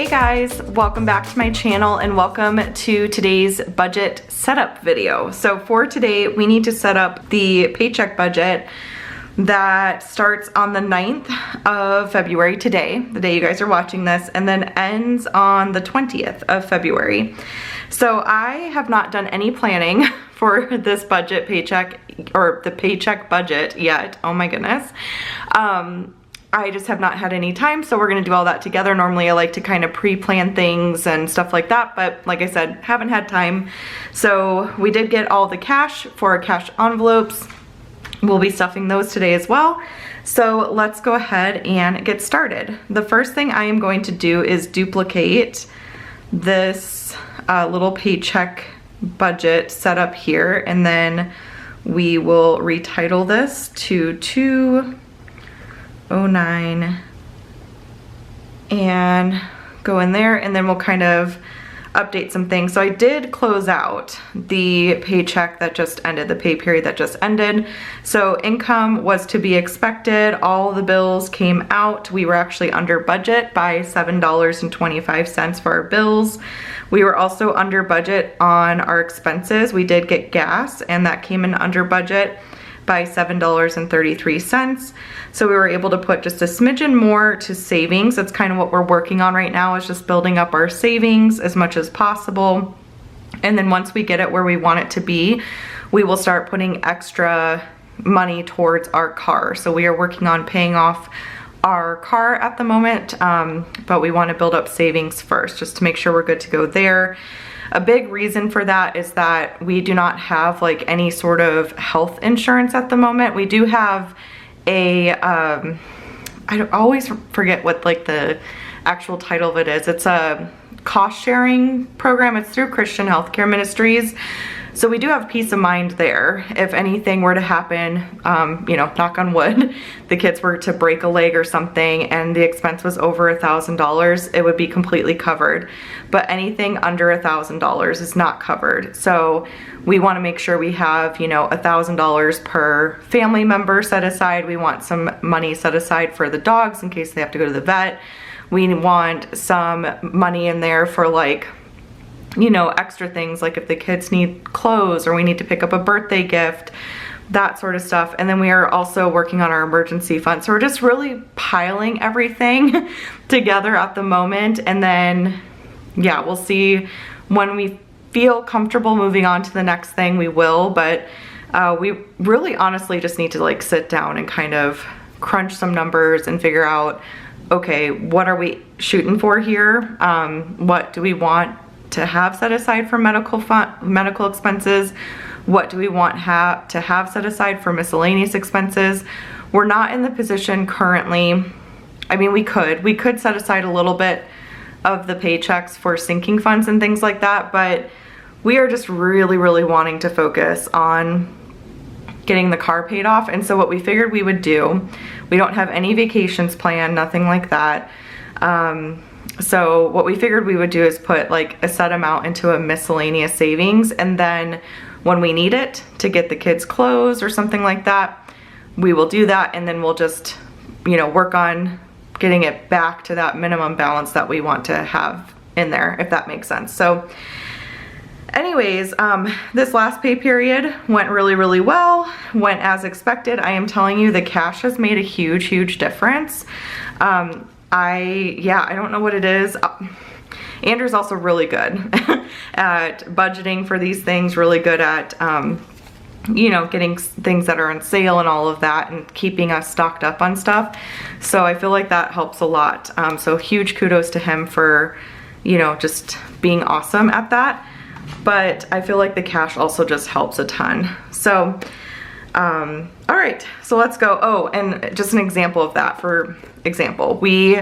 Hey guys, welcome back to my channel and welcome to today's budget setup video. So for today, we need to set up the paycheck budget that starts on the 9th of February today, the day you guys are watching this, and then ends on the 20th of February. So I have not done any planning for this budget paycheck or the paycheck budget yet. Oh my goodness. I just have not had any time, so we're gonna do all that together. Normally I like to kind of pre-plan things and stuff like that, but like I said, haven't had time. So we did get all the cash for our cash envelopes. We'll be stuffing those today as well. So let's go ahead and get started. The first thing I am going to do is duplicate this little paycheck budget setup here, and then we will retitle this to 209 and go in there, and then we'll kind of update some things. So I did close out the paycheck that just ended, the pay period that just ended. So income was to be expected. All the bills came out. We were actually under budget by $7.25 for our bills. We were also under budget on our expenses. We did get gas and that came in under budget by $7.33. So we were able to put just a smidgen more to savings. That's kind of what we're working on right now, is just building up our savings as much as possible. And then once we get it where we want it to be, we will start putting extra money towards our car. So we are working on paying off our car at the moment, but we want to build up savings first just to make sure we're good to go there. A big reason for that is that we do not have like any sort of health insurance at the moment. We do have a, I always forget what like the actual title of it is. It's a cost sharing program. It's through Christian Healthcare Ministries. So we do have peace of mind there. If anything were to happen, you know, knock on wood, the kids were to break a leg or something and the expense was over $1,000, it would be completely covered. But anything under $1,000 is not covered. So we want to make sure we have, you know, $1,000 per family member set aside. We want some money set aside for the dogs in case they have to go to the vet. We want some money in there for like, you know, extra things like if the kids need clothes or we need to pick up a birthday gift, that sort of stuff. And then we are also working on our emergency fund. So we're just really piling everything together at the moment. And then, yeah, we'll see when we feel comfortable moving on to the next thing, we will. But we really honestly just need to like sit down and kind of crunch some numbers and figure out, okay, what are we shooting for here? What do we want to have set aside for medical expenses? What do we want to have set aside for miscellaneous expenses? We're not in the position currently. I mean, we could set aside a little bit of the paychecks for sinking funds and things like that, but we are just really wanting to focus on getting the car paid off. And so what we figured we would do, we don't have any vacations planned, nothing like that. So what we figured we would do is put like a set amount into a miscellaneous savings, and then when we need it to get the kids clothes or something like that, we will do that, and then we'll just, you know, work on getting it back to that minimum balance that we want to have in there, if that makes sense. So anyways, this last pay period went really well, went as expected. I am telling you, the cash has made a huge difference. I don't know what it is. Andrew's also really good at budgeting for these things, really good at, you know, getting things that are on sale and all of that and keeping us stocked up on stuff. So I feel like that helps a lot. So huge kudos to him for, you know, just being awesome at that. But I feel like the cash also just helps a ton. So, all right, so let's go. Oh, and just an example of that, for example, we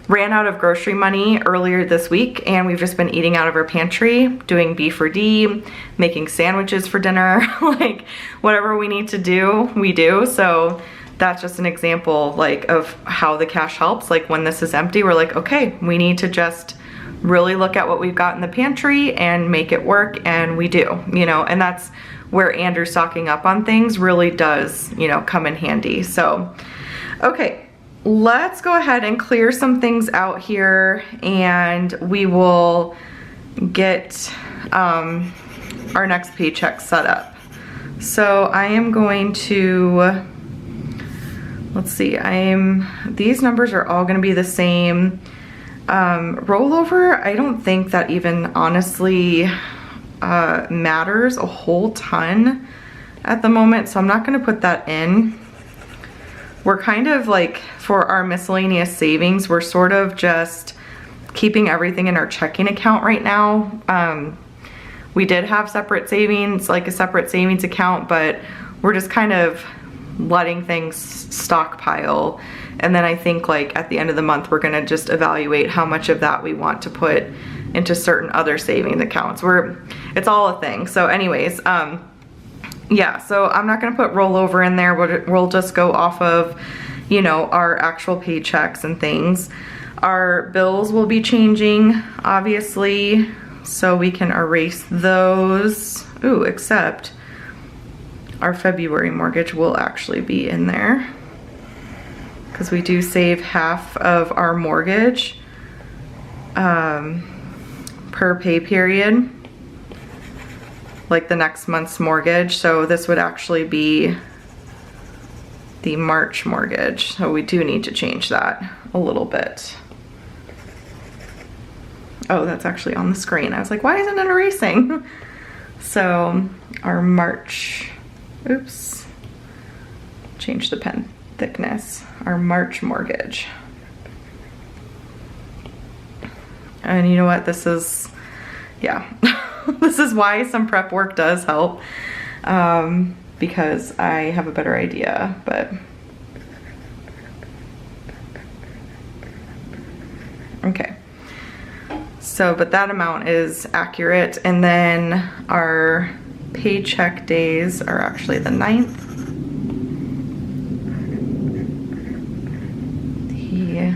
ran out of grocery money earlier this week and we've just been eating out of our pantry, doing B4D, making sandwiches for dinner, like whatever we need to do, we do. So that's just an example like of how the cash helps. Like when this is empty, we're like, okay, we need to just really look at what we've got in the pantry and make it work, and we do, you know, and that's where Andrew stocking up on things really does, you know, come in handy. So, okay, let's go ahead and clear some things out here, and we will get our next paycheck set up. So I am going to, let's see, these numbers are all gonna be the same. Rollover, I don't think that even honestly matters a whole ton at the moment, so I'm not gonna put that in. We're kind of like, for our miscellaneous savings, we're sort of just keeping everything in our checking account right now. We did have separate savings, like a separate savings account, but we're just kind of letting things stockpile. And then I think like at the end of the month, we're gonna just evaluate how much of that we want to put into certain other savings accounts. It's all a thing. So anyways, yeah, so I'm not gonna put rollover in there. We'll just go off of, you know, our actual paychecks and things. Our bills will be changing, obviously, so we can erase those. Ooh, except our February mortgage will actually be in there, because we do save half of our mortgage per pay period, like the next month's mortgage. So this would actually be the March mortgage. So we do need to change that a little bit. Oh, that's actually on the screen. I was like, why isn't it erasing? So our March, oops, change the pen thickness, our March mortgage. And you know what, this is, yeah, this is why some prep work does help, because I have a better idea, but okay. So, but that amount is accurate. And then our paycheck days are actually the 9th. The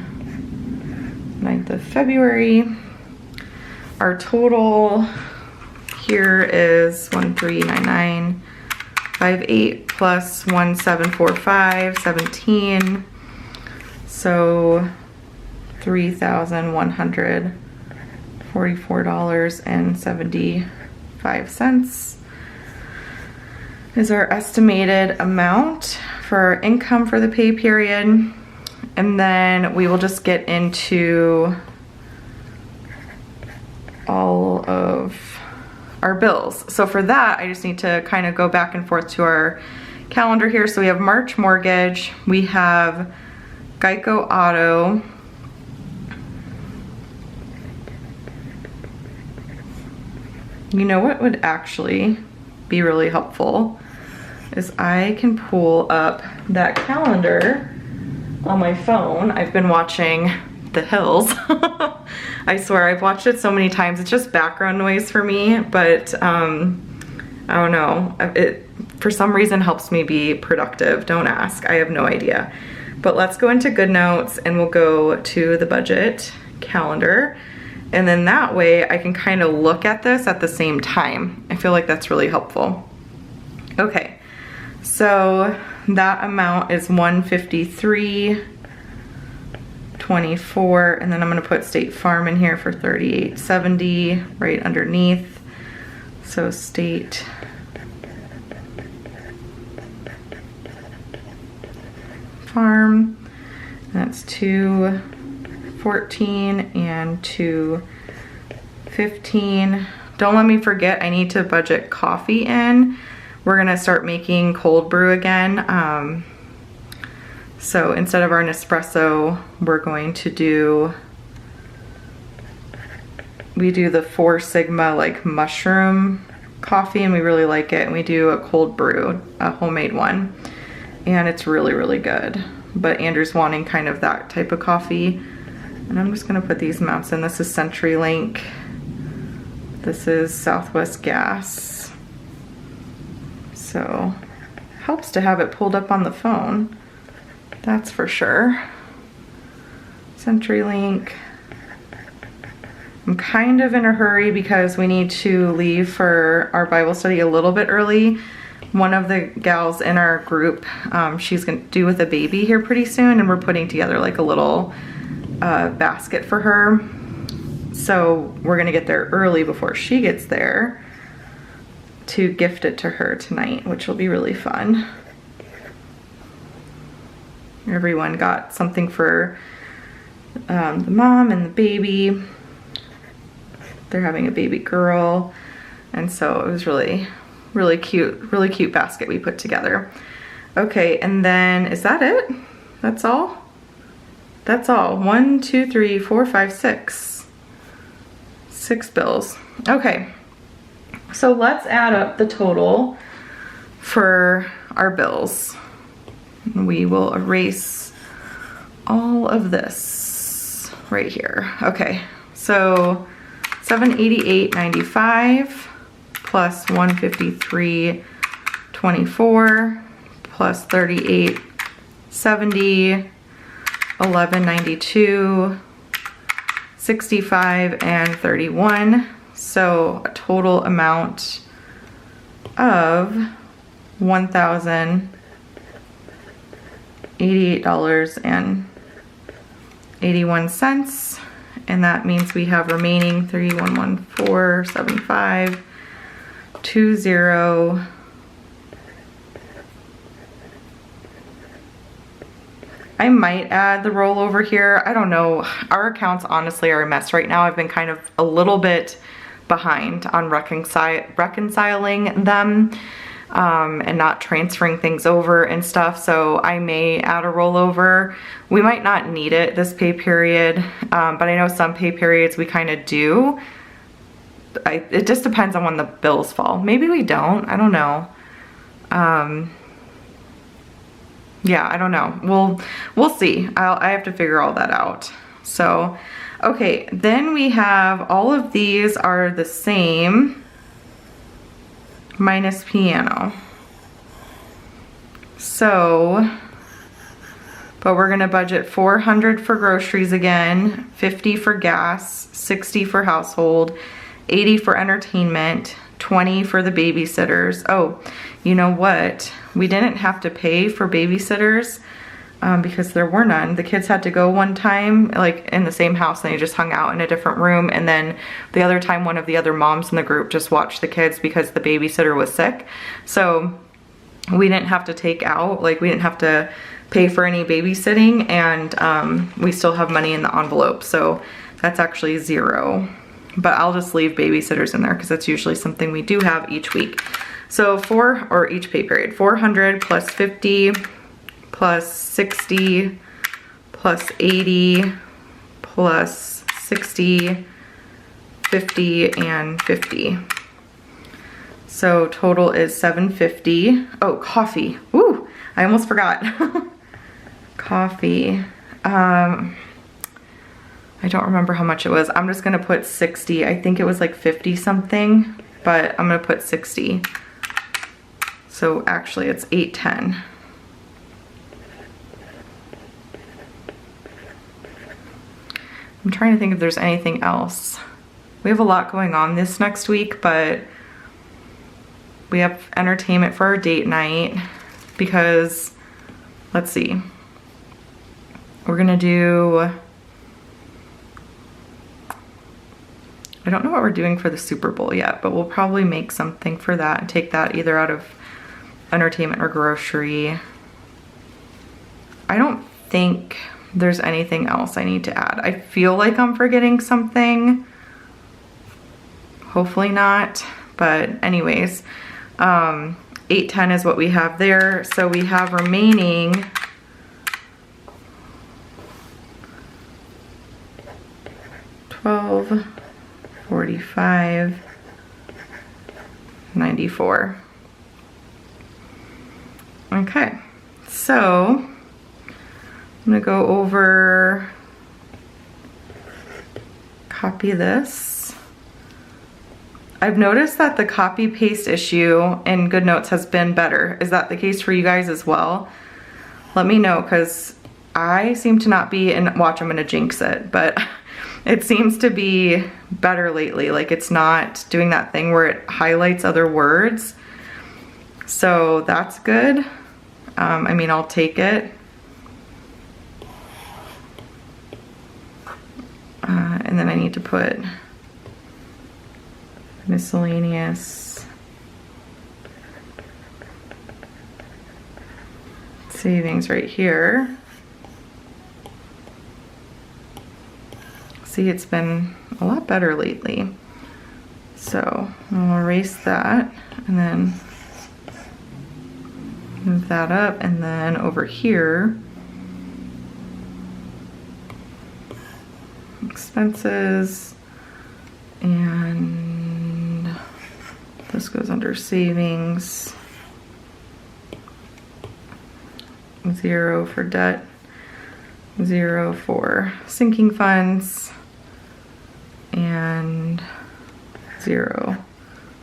9th of February. Our total here is 139958 plus 1745, 17. So $3,144.75 is our estimated amount for our income for the pay period. And then we will just get into all of our bills. So for that, I just need to kind of go back and forth to our calendar here. So we have March mortgage, we have Geico Auto, you know what would actually be really helpful is I can pull up that calendar on my phone. I've been watching The Hills. I swear I've watched it so many times. It's just background noise for me, but I don't know. It for some reason helps me be productive. Don't ask. I have no idea. But let's go into GoodNotes and we'll go to the budget calendar. And then that way I can kind of look at this at the same time. I feel like that's really helpful. Okay, so that amount is $153.24, and then I'm gonna put State Farm in here for $38.70 right underneath. So State Farm, that's $2.14 and $2.15. Don't let me forget, I need to budget coffee in. We're gonna start making cold brew again. So instead of our Nespresso, we're going to do, we do the 4 Sigma like mushroom coffee, and we really like it. And we do a cold brew, a homemade one, and it's really, really good. But Andrew's wanting kind of that type of coffee. And I'm just gonna put these amounts in. This is CenturyLink. This is Southwest Gas. So, helps to have it pulled up on the phone. That's for sure. CenturyLink. I'm kind of in a hurry because we need to leave for our Bible study a little bit early. one of the gals in our group, she's gonna due with a baby here pretty soon, and we're putting together like a little basket for her. So we're gonna get there early before she gets there to gift it to her tonight, which will be really fun. Everyone got something for the mom and the baby. They're having a baby girl, and so it was really cute basket we put together. Okay, and then is that it? That's all? That's all. 1, 2, 3, 4, 5, 6. 6 bills. Okay, so let's add up the total for our bills. We will erase all of this right here. Okay, so $788.95 plus $153.24 plus $38.70, $11.92, $65 and $31. So a total amount of $1,088.81, and that means we have remaining 31147520. I might add the rollover here. I don't know. Our accounts honestly are a mess right now. I've been kind of a little bit behind on reconciling them and not transferring things over and stuff. So I may add a rollover. We might not need it this pay period, but I know some pay periods we kind of do. It just depends on when the bills fall. Maybe we don't. I don't know. Yeah, I don't know. We'll see. I have to figure all that out. So, okay, then we have all of these are the same minus piano. So, but we're gonna budget $400 for groceries again, $50 for gas, $60 for household, $80 for entertainment, $20 for the babysitters. Oh, you know what? We didn't have to pay for babysitters because there were none. The kids had to go one time, like in the same house, and they just hung out in a different room. And then the other time, one of the other moms in the group just watched the kids because the babysitter was sick. So we didn't have to take out, like we didn't have to pay for any babysitting, and we still have money in the envelope. So that's actually $0. But I'll just leave babysitters in there because that's usually something we do have each week. So each pay period, 400 plus 50 plus 60 plus 80 plus 60, 50 and 50. So total is 750. Oh, coffee. Ooh, I almost forgot. Coffee. I don't remember how much it was. I'm just gonna put 60. I think it was like 50 something, but I'm gonna put 60. So actually it's $810. I'm trying to think if there's anything else. We have a lot going on this next week, but we have entertainment for our date night because, let's see, we're gonna do, I don't know what we're doing for the Super Bowl yet, but we'll probably make something for that and take that either out of entertainment or grocery. I don't think there's anything else I need to add. I feel like I'm forgetting something. Hopefully not, but anyways, 810 is what we have there. So we have remaining $12.45.94. Okay, so I'm gonna go over, copy this. I've noticed that the copy paste issue in GoodNotes has been better. Is that the case for you guys as well? Let me know, because I seem to not be, and watch, I'm gonna jinx it, but it seems to be better lately. Like it's not doing that thing where it highlights other words. So that's good. I mean, I'll take it. And then I need to put miscellaneous savings right here. See, it's been a lot better lately. So I'll erase that and then move that up, and then over here, expenses, and this goes under savings, 0 for debt, 0 for sinking funds, and 0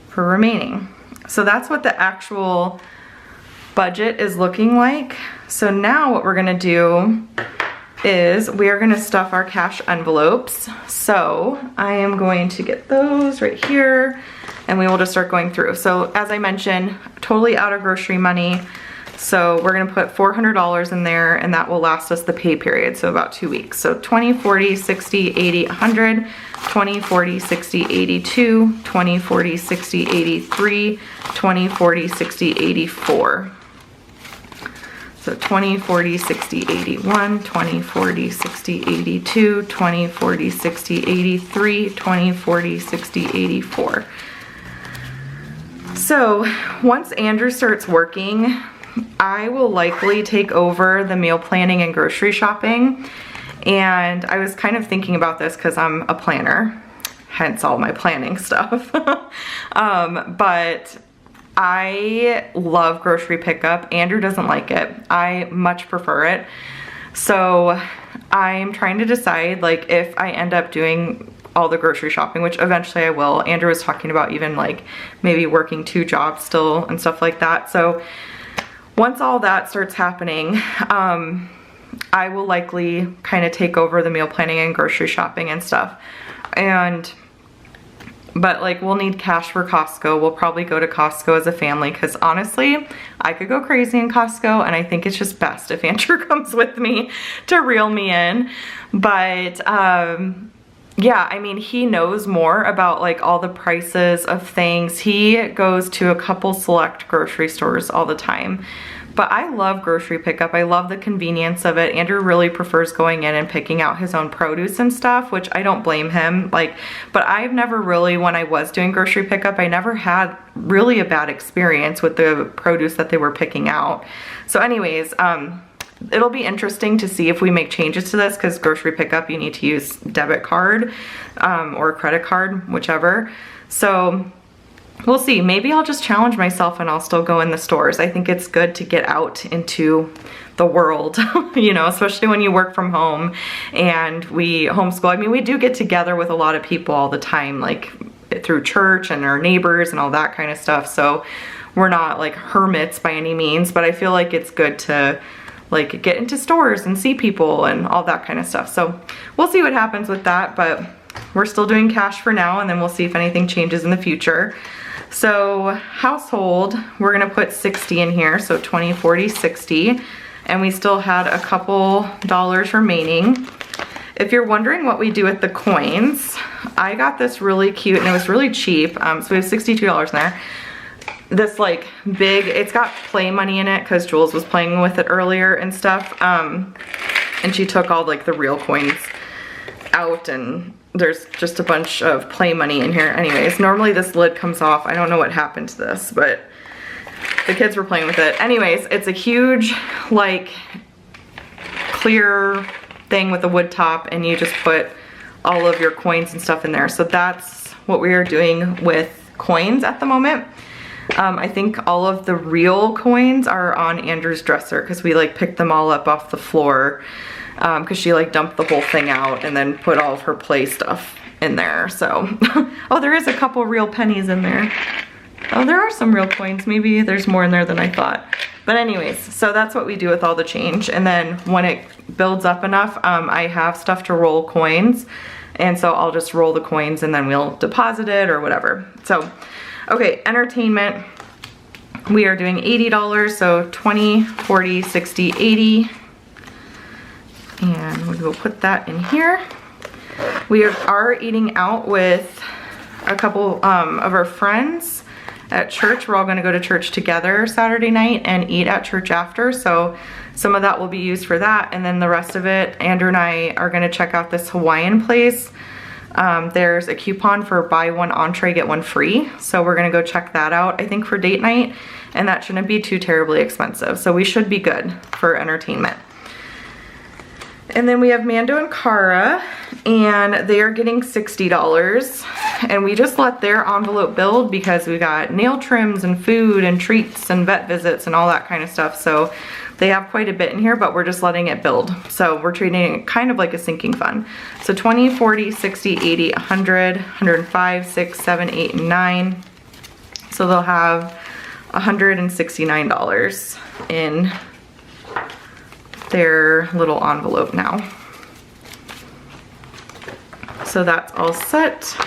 for remaining. So that's what the actual budget is looking like. So now what we're gonna do is we are gonna stuff our cash envelopes. So I am going to get those right here and we will just start going through. So as I mentioned, totally out of grocery money. So we're gonna put $400 in there and that will last us the pay period, so about 2 weeks. So 20, 40, 60, 80, 100, 20, 40, 60, 82, 20, 40, 60, 83, 20, 40, 60, 84. So 20, 40, 60, 81, 20, 40, 60, 82, 20, 40, 60, 83, 20, 40, 60, 84. So once Andrew starts working, I will likely take over the meal planning and grocery shopping. And I was kind of thinking about this because I'm a planner, hence all my planning stuff. But I love grocery pickup. Andrew doesn't like it. I much prefer it. So I'm trying to decide, like, if I end up doing all the grocery shopping, which eventually I will. Andrew was talking about even like maybe working 2 jobs still and stuff like that. So once all that starts happening, I will likely kind of take over the meal planning and grocery shopping and stuff. But like, we'll need cash for Costco. We'll probably go to Costco as a family because honestly, I could go crazy in Costco and I think it's just best if Andrew comes with me to reel me in. But yeah, I mean, he knows more about like all the prices of things. He goes to a couple select grocery stores all the time. But I love grocery pickup. I love the convenience of it. Andrew really prefers going in and picking out his own produce and stuff, which I don't blame him. Like, but I've never really, when I was doing grocery pickup, I never had really a bad experience with the produce that they were picking out. So anyways, it'll be interesting to see if we make changes to this because grocery pickup, you need to use debit card or credit card, whichever. So we'll see. Maybe I'll just challenge myself and I'll still go in the stores. I think it's good to get out into the world, you know, especially when you work from home and we homeschool. I mean, we do get together with a lot of people all the time, like through church and our neighbors and all that kind of stuff. So we're not like hermits by any means, but I feel like it's good to like get into stores and see people and all that kind of stuff. So we'll see what happens with that, but we're still doing cash for now and then we'll see if anything changes in the future. So household, we're gonna put 60 in here, so 20, 40, 60, and we still had a couple dollars remaining. If you're wondering what we do with the coins, I got this really cute and it was really cheap, so we have $62 in there. This like big, it's got play money in it because Jules was playing with it earlier and stuff, and she took all like the real coins out and there's just a bunch of play money in here. Anyways, normally this lid comes off. I don't know what happened to this, but the kids were playing with it. Anyways, it's a huge like clear thing with a wood top and you just put all of your coins and stuff in there. So that's what we are doing with coins at the moment. I think all of the real coins are on Andrew's dresser because we like picked them all up off the floor because she like dumped the whole thing out and then put all of her play stuff in there. So, oh, there is a couple real pennies in there. Oh, there are some real coins. Maybe there's more in there than I thought. But anyways, so that's what we do with all the change. And then when it builds up enough, I have stuff to roll coins. And so I'll just roll the coins and then we'll deposit it or whatever. So, okay, entertainment. we are doing $80, so 20, 40, 60, 80. And we will put that in here. We are eating out with a couple of our friends at church. We're all gonna go to church together Saturday night and eat at church after. So some of that will be used for that. And then the rest of it, Andrew and I are gonna check out this Hawaiian place. There's a coupon for buy one entree, get one free. So we're gonna go check that out, I think for date night. And that shouldn't be too terribly expensive. So we should be good for entertainment. And then we have Mando and Cara, and they are getting $60. And we just let their envelope build because we got nail trims and food and treats and vet visits and all that kind of stuff. So they have quite a bit in here, but we're just letting it build. So we're treating it kind of like a sinking fund. So 20, 40, 60, 80, 100, 105, 6, 7, 8, and 9. So they'll have $169 in their little envelope now. So that's all set.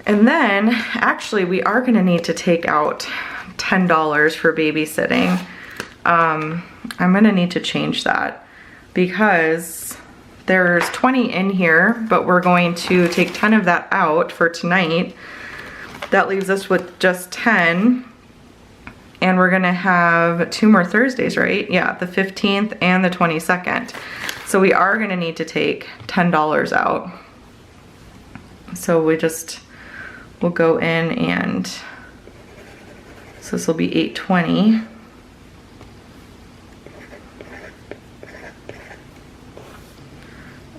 And then actually we are gonna need to take out $10 for babysitting. I'm gonna need to change that because there's 20 in here, but we're going to take 10 of that out for tonight. That leaves us with just 10. And we're gonna have 2 more Thursdays, right? Yeah, the 15th and the 22nd. So we are gonna need to take $10 out. So we'll go in and, so this will be $820.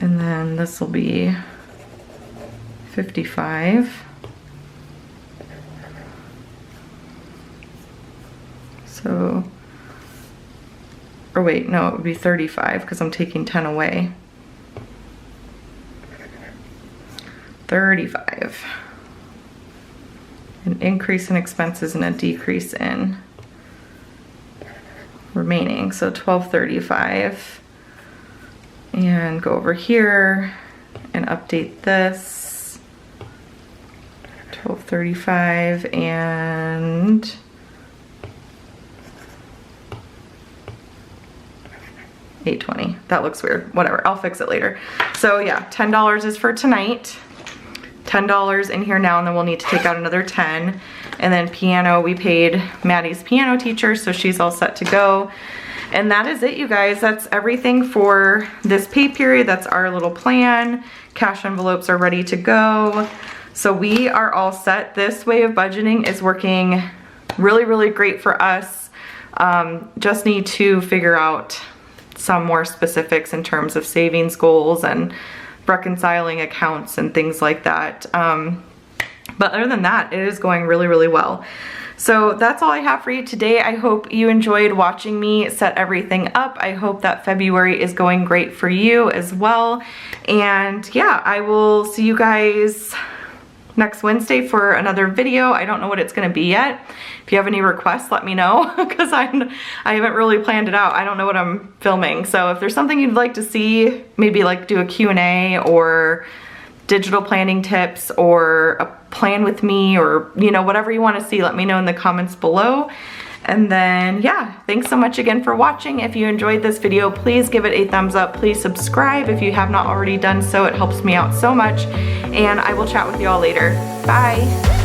And then this will be $55. So, or wait, no, it would be 35 because I'm taking 10 away. 35. An increase in expenses and a decrease in remaining. So 1235. And go over here and update this. 1235 and $820. That looks weird. Whatever, I'll fix it later. So yeah, $10 is for tonight. $10 in here now, and then we'll need to take out another 10. And then piano, we paid Maddie's piano teacher, so she's all set to go. And that is it, you guys. That's everything for this pay period. That's our little plan. Cash envelopes are ready to go. So we are all set. This way of budgeting is working really, really great for us. Just need to figure out some more specifics in terms of savings goals and reconciling accounts and things like that. But other than that, it is going really, really well. So that's all I have for you today. I hope you enjoyed watching me set everything up. I hope that February is going great for you as well. And yeah, I will see you guys next Wednesday for another video. I don't know what it's gonna be yet. If you have any requests, let me know because I haven't really planned it out. I don't know what I'm filming. So if there's something you'd like to see, maybe like do a Q&A or digital planning tips or a plan with me, or you know, whatever you want to see, let me know in the comments below. And then yeah, thanks so much again for watching. If you enjoyed this video, please give it a thumbs up. Please subscribe if you have not already done so. It helps me out so much. And I will chat with you all later. Bye.